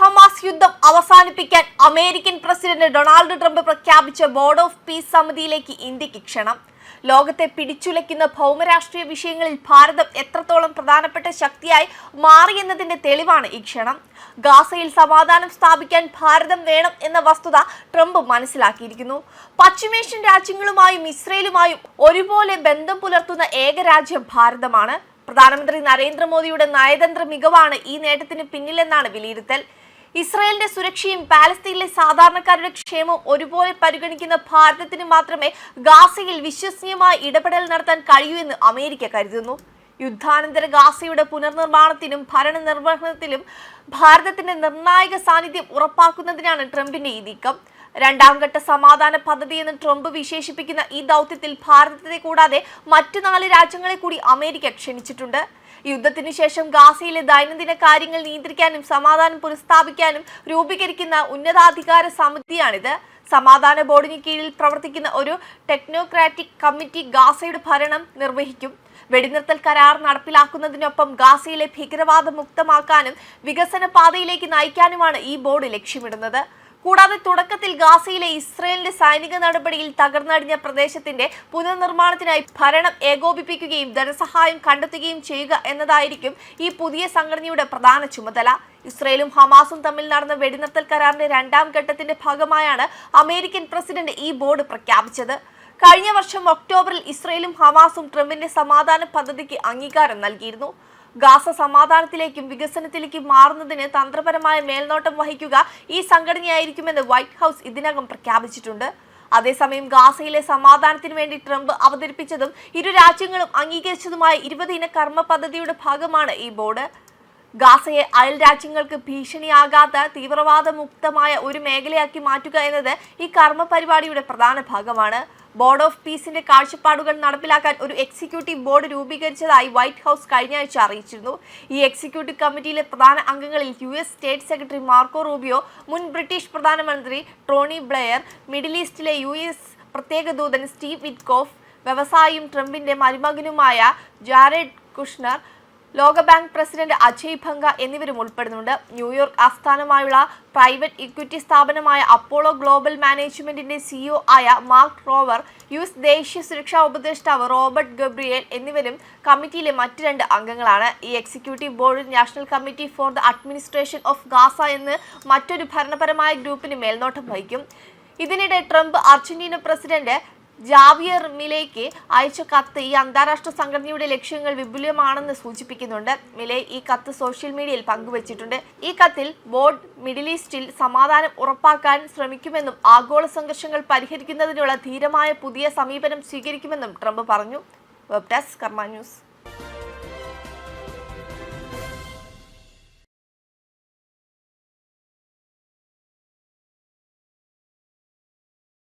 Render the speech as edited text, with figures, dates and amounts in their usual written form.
Hamas യുദ്ധം അവസാനിപ്പിക്കാൻ American president Donald Trump പ്രഖ്യാപിച്ച ബോർഡ് ഓഫ് പീസ് സമിതിയിലേക്ക് ഇന്ത്യക്ക് ക്ഷണം. ലോകത്തെ പിടിച്ചുലയ്ക്കുന്ന ഭൗമരാഷ്ട്രീയ വിഷയങ്ങളിൽ ഭാരതം എത്രത്തോളം പ്രധാനപ്പെട്ട ശക്തിയായി മാറിയെന്നതിന്റെ തെളിവാണ് ഈ ക്ഷണം. ഗാസയിൽ സമാധാനം സ്ഥാപിക്കാൻ ഭാരതം വേണം എന്ന വസ്തുത ട്രംപ് മനസ്സിലാക്കിയിരിക്കുന്നു. പശ്ചിമേഷ്യൻ രാജ്യങ്ങളുമായും ഇസ്രയേലുമായും ഒരുപോലെ ബന്ധം പുലർത്തുന്ന ഏക രാജ്യം ഭാരതമാണ്. പ്രധാനമന്ത്രി നരേന്ദ്രമോദിയുടെ നയതന്ത്ര മികവാണ് ഈ നേട്ടത്തിന് പിന്നിലെന്നാണ് വിലയിരുത്തൽ. ഇസ്രായേലിന്റെ സുരക്ഷയും പാലസ്തീനിലെ സാധാരണക്കാരുടെ ക്ഷേമവും ഒരുപോലെ പരിഗണിക്കുന്ന ഭാരതത്തിന് മാത്രമേ ഗാസയിൽ വിശ്വസനീയമായ ഇടപെടൽ നടത്താൻ കഴിയൂ എന്ന് അമേരിക്ക കരുതുന്നു. യുദ്ധാനന്തര ഗാസയുടെ പുനർനിർമ്മാണത്തിലും ഭരണനിർവഹണത്തിലും ഭാരതത്തിന്റെ നിർണായക സാന്നിധ്യം ഉറപ്പാക്കുന്നതിനാണ് ട്രംപിന്റെ ഈ നീക്കം. രണ്ടാം ഘട്ട സമാധാന പദ്ധതി എന്ന് ട്രംപ് വിശേഷിപ്പിക്കുന്ന ഈ ദൗത്യത്തിൽ ഭാരതത്തെ കൂടാതെ മറ്റു 4 രാജ്യങ്ങളെ കൂടി അമേരിക്ക ക്ഷണിച്ചിട്ടുണ്ട്. യുദ്ധത്തിന് ശേഷം ഗാസയിലെ ദൈനംദിന കാര്യങ്ങൾ നിയന്ത്രിക്കാനും സമാധാനം പുനഃസ്ഥാപിക്കാനും രൂപീകരിക്കുന്ന ഉന്നതാധികാര സമിതിയാണിത്. സമാധാന ബോർഡിന് കീഴിൽ പ്രവർത്തിക്കുന്ന ഒരു ടെക്നോക്രാറ്റിക് കമ്മിറ്റി ഗാസയുടെ ഭരണം നിർവഹിക്കും. വെടിനിർത്തൽ കരാർ നടപ്പിലാക്കുന്നതിനൊപ്പം ഗാസയിലെ ഭീകരവാദ മുക്തമാക്കാനും വികസന പാതയിലേക്ക് നയിക്കാനുമാണ് ഈ ബോർഡ് ലക്ഷ്യമിടുന്നത്. കൂടാതെ തുടക്കത്തിൽ ഗാസയിലെ ഇസ്രായേലിന്റെ സൈനിക നടപടിയിൽ തകർന്നടിഞ്ഞ പ്രദേശത്തിന്റെ പുനർനിർമ്മാണത്തിനായി ഭരണം ഏകോപിപ്പിക്കുകയും ധനസഹായം കണ്ടെത്തുകയും ചെയ്യുക എന്നതായിരിക്കും ഈ പുതിയ സംഘടനയുടെ പ്രധാന ചുമതല. ഇസ്രായേലും ഹമാസും തമ്മിൽ നടന്ന വെടിനിർത്തൽ കരാറിന്റെ 2ാം ഘട്ടത്തിന്റെ ഭാഗമായാണ് അമേരിക്കൻ പ്രസിഡന്റ് ഈ ബോർഡ് പ്രഖ്യാപിച്ചത്. കഴിഞ്ഞ വർഷം ഒക്ടോബറിൽ ഇസ്രായേലും ഹമാസും ട്രംപിന്റെ സമാധാന പദ്ധതിക്ക് അംഗീകാരം നൽകിയിരുന്നു. ഗാസ സമാധാനത്തിലേക്കും വികസനത്തിലേക്കും മാറുന്നതിന് തന്ത്രപരമായ മേൽനോട്ടം വഹിക്കുക ഈ സംഘടനയായിരിക്കുമെന്ന് വൈറ്റ് ഹൗസ് ഇതിനകം പ്രഖ്യാപിച്ചിട്ടുണ്ട്. അതേസമയം ഗാസയിലെ സമാധാനത്തിന് വേണ്ടി ട്രംപ് അവതരിപ്പിച്ചതും ഇരു രാജ്യങ്ങളും അംഗീകരിച്ചതുമായ 20 ഇന കർമ്മ പദ്ധതിയുടെ ഭാഗമാണ് ഈ ബോർഡ്. ഗാസയെ അയൽ രാജ്യങ്ങൾക്ക് ഭീഷണിയാകാത്ത തീവ്രവാദമുക്തമായ ഒരു മേഖലയാക്കി മാറ്റുക എന്നത് ഈ കർമ്മ പരിപാടിയുടെ പ്രധാന ഭാഗമാണ്. ബോർഡ് ഓഫ് പീസിന്റെ കാഴ്ചപ്പാടുകൾ നടപ്പിലാക്കാൻ ഒരു എക്സിക്യൂട്ടീവ് ബോർഡ് രൂപീകരിച്ചതായി വൈറ്റ് ഹൗസ് കഴിഞ്ഞ ആഴ്ച അറിയിച്ചിരുന്നു. ഈ എക്സിക്യൂട്ടീവ് കമ്മിറ്റിയിലെ പ്രധാന അംഗങ്ങളിൽ US state secretary Marco Rubio, മുൻ ബ്രിട്ടീഷ് പ്രധാനമന്ത്രി ടോണി ബ്ലെയർ, മിഡിൽ ഈസ്റ്റിലെ US പ്രത്യേക ദൂതൻ സ്റ്റീവ് വിറ്റ്കോഫ്, വ്യവസായിയും ട്രംപിന്റെ മരുമകനുമായ ജാരെഡ് കുഷ്നർ, ലോകബാങ്ക് പ്രസിഡന്റ് അജയ് ഭംഗ എന്നിവരും ഉൾപ്പെടുന്നുണ്ട്. ന്യൂയോർക്ക് ആസ്ഥാനമായുള്ള പ്രൈവറ്റ് ഇക്വിറ്റി സ്ഥാപനമായ അപ്പോളോ ഗ്ലോബൽ മാനേജ്മെന്റിന്റെ CEO ആയ മാർക്ക് റോവർ, US ദേശീയ സുരക്ഷാ ഉപദേഷ്ടാവ് റോബർട്ട് ഗബ്രിയേൽ എന്നിവരും കമ്മിറ്റിയിലെ മറ്റ് 2 അംഗങ്ങളാണ്. ഈ എക്സിക്യൂട്ടീവ് ബോർഡിൽ national committee for the administration of Gaza എന്ന് മറ്റൊരു ഭരണപരമായ ഗ്രൂപ്പിന് മേൽനോട്ടം വഹിക്കും. ഇതിനിടെ ട്രംപ് അർജന്റീന പ്രസിഡന്റ് ജാവിയർ മിലേക്ക് അയച്ച കത്ത് ഈ അന്താരാഷ്ട്ര സംഘടനയുടെ ലക്ഷ്യങ്ങൾ വിപുലമാണെന്ന് സൂചിപ്പിക്കുന്നുണ്ട്. മിലെ ഈ കത്ത് സോഷ്യൽ മീഡിയയിൽ പങ്കുവച്ചിട്ടുണ്ട്. ഈ കത്തിൽ ബോർഡ് മിഡിൽ ഈസ്റ്റിൽ സമാധാനം ഉറപ്പാക്കാൻ ശ്രമിക്കുമെന്നും ആഗോള സംഘർഷങ്ങൾ പരിഹരിക്കുന്നതിനുള്ള ധീരമായ പുതിയ സമീപനം സ്വീകരിക്കുമെന്നും ട്രംപ് പറഞ്ഞു. വെബ് ഡെസ്ക് കർമ്മ ന്യൂസ്.